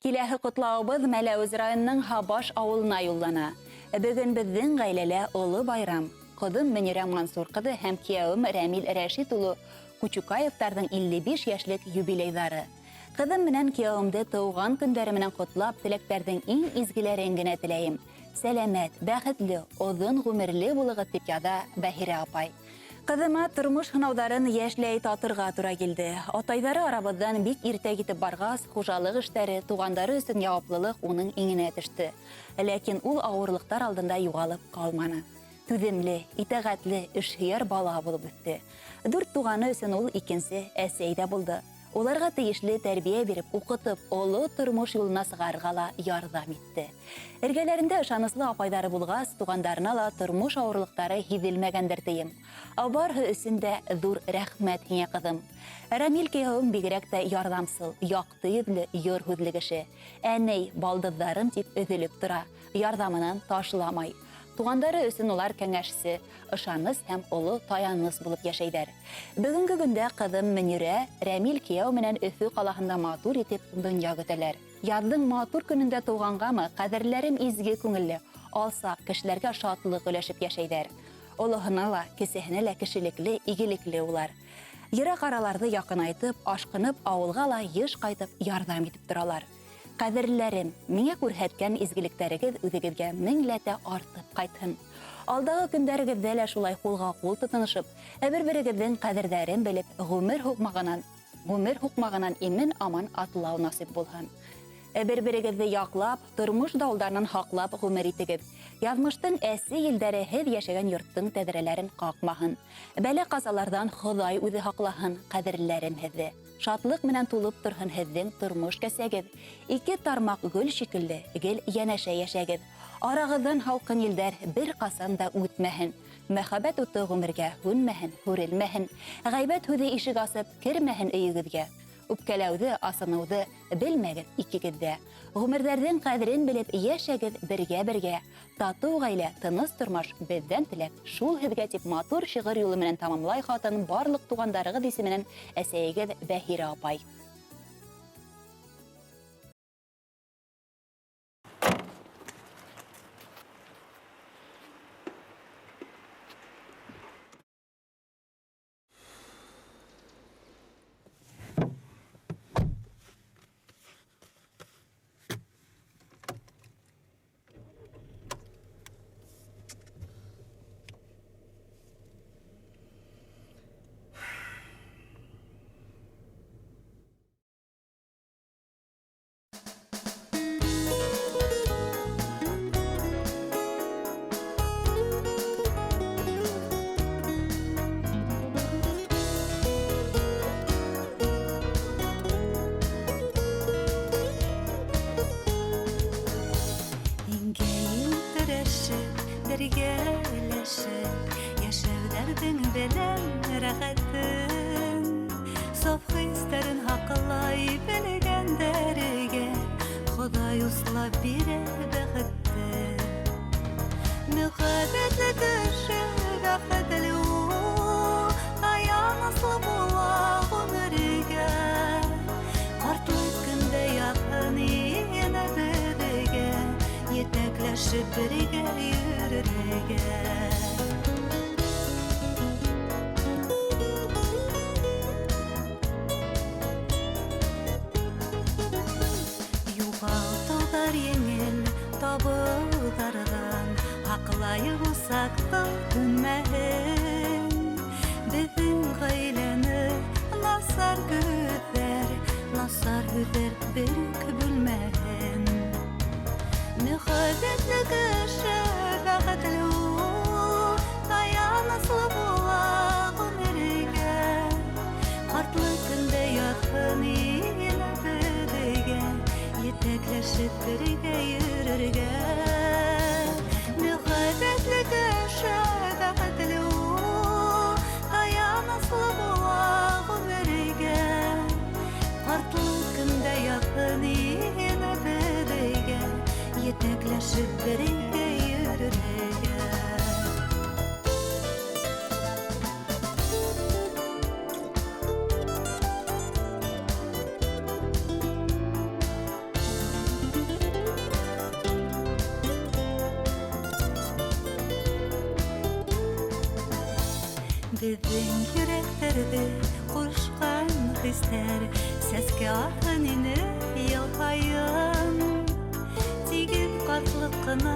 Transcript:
Киләһе котлауыбыз Мәләүез районының Хабаш авылына юллана. Бөгөн безнең гаиләлә олы байрам. Кызым Мөнирә Мансур кызы һәм киявем Рәмил Рәшит улы Кучукаевтарның 55 яшьлек юбилейдары. Кызым менән киявемде тууган көндәре менән котлап, теләктәрнең иң изгеләрен генә теләйем. Сәламәт, бәхетле, озын гомерле булыгыз дип яза Бәһирә апай. Кызыма тормыш һынауҙарын яшьләй татырға тура килде. Атайҙары арабыҙҙан бик иртә китеп барғас, хужалыҡ эштәре, туғандары өсөн яуаплылыҡ уның иңенә төштө. Ләкин ул ауырлыҡтар алдында юғалып ҡалманы. Түҙемле, итәғәтле, эшһөйәр бала булып үҫте. 4 туғаны өсөн ул икенсе әсәй ҙә булды. Уларға тейешле тәрбиә биреп, уҡытып, оло тормош юлына сығарырға ла ярҙам итте. Эргәләрендә ышаныслы апайҙары булғас, туғандарына ла тормош ауырлыҡтары һиҙелмәгәндер тием. Барыһы өсөн дә ҙур рәхмәт һиңә, ҡыҙым. Рәмил кейәүем бигерәк тә ярҙамсыл, яҡты йөҙлө, йыр һүҙле кеше. Әней, балдыҙҙарым тип өҙөлөп тора, ярҙамынан ташламай. Туғандары өсөн улар кәңәшсе, ышаныс һәм оло таяныс булып йәшәйҙәр. Бөгөнгө көндә ҡыҙым Мөнирә Рәмил кейәү менән Өфө ҡалаһында матур итеп донъя көтәләр. Яҙҙың матур көнөндә тыуғанғамы, ҡәҙерләрем изге күңелле, алсаҡ кешеләргә шатлыҡ өләшеп йәшәйҙәр. Олоһона ла, кесеһенә лә кешелекле, игелекле улар. Йыраҡ араларҙы яҡынайтып, ашҡынып, ауылға ла йыш ҡайтып ярҙам итеп торалар. Ҡәҙерләрем, миңә күрһәткән изгелектәрегеҙ үҙегеҙгә меңләтә артып ҡайтһын. Алдағы көндәрегеҙҙә лә шулай ҡулға-ҡул тотоношоп, бер-берегеҙҙең ҡәҙерҙәрен белеп, ғүмер һуҡмағынан имен-аман атлау насип булһын. Бер-берегеҙҙе яҡлап, тормош дауылдарынан һаҡлап ғүмер итегеҙ. Яҙмыштың әсе елдәре һеҙ йәшәгән йорттың тәҙрәләрен ҡаҡмаһын. Бәлә-ҡазаларҙан Хоҙай үҙе һаҡлаһын, ҡәҙерләрем һеҙҙе. Шатлыҡ менән тулып торһон һеҙҙең тормош кәсәгеҙ. 2 тармаҡ гөл шикелле, гел йәнәшә йәшәгеҙ. Арағыҙҙан һалҡын елдәр бер ҡасан да үтмәһен. Мәхәббәт уты ғүмергә һүнмәһен, һүрелмәһен. Ғәйбәт һүҙе ишек асып кермәһен өйөгөҙгә. Үпкәләүҙе, асыныуҙы белмәгеҙ икегеҙҙә. Ғүмерҙәрҙең ҡәҙерен белеп йәшәгеҙ бергә-бергә. Татыу ғаилә, тыныс тормаш беҙҙән теләк. Шул һеҙгә тип матур шиғыр юлы менән тамамлай хатын барлыҡ туғандарығыҙ исеменән әсәйегеҙ Бәһирә апай. Йәшәүҙәрҙең белән рәхәтен, саф хистәрен һаҡлай белгәндәргә Хоҙай услап бирә бәхетте. Мөхәббәтле кеше бәхетле ул, таяныслы була ғүмергә. Ҡартлыҡ көндә яҡын ине беҙгә, етәкләшеп бергә йөрөргә. Еңел табылғарған һаҡлай булсаҡ та көнмәһен. Беҙҙең ғаиләне насар көҙҙәр, насар һүҙҙәр берүк бүлмәһен. Мөхәббәтле кеше бәхетле ул, таяныслы була ғүмергә. Ҡартлыҡ көндә яҡын ине беҙгә, етәкләшеп бергә йөрөргә. Мөхәббәтле кеше бәхетле ул, таяныслы була ғүмергә. Ҡартлыҡ көндә яҡын ине беҙгә, етәкләшеп бергә йөрөргә. Біздің жүректерді құрышқан хистер сәске ақын ені елқайын тиген қартлық қына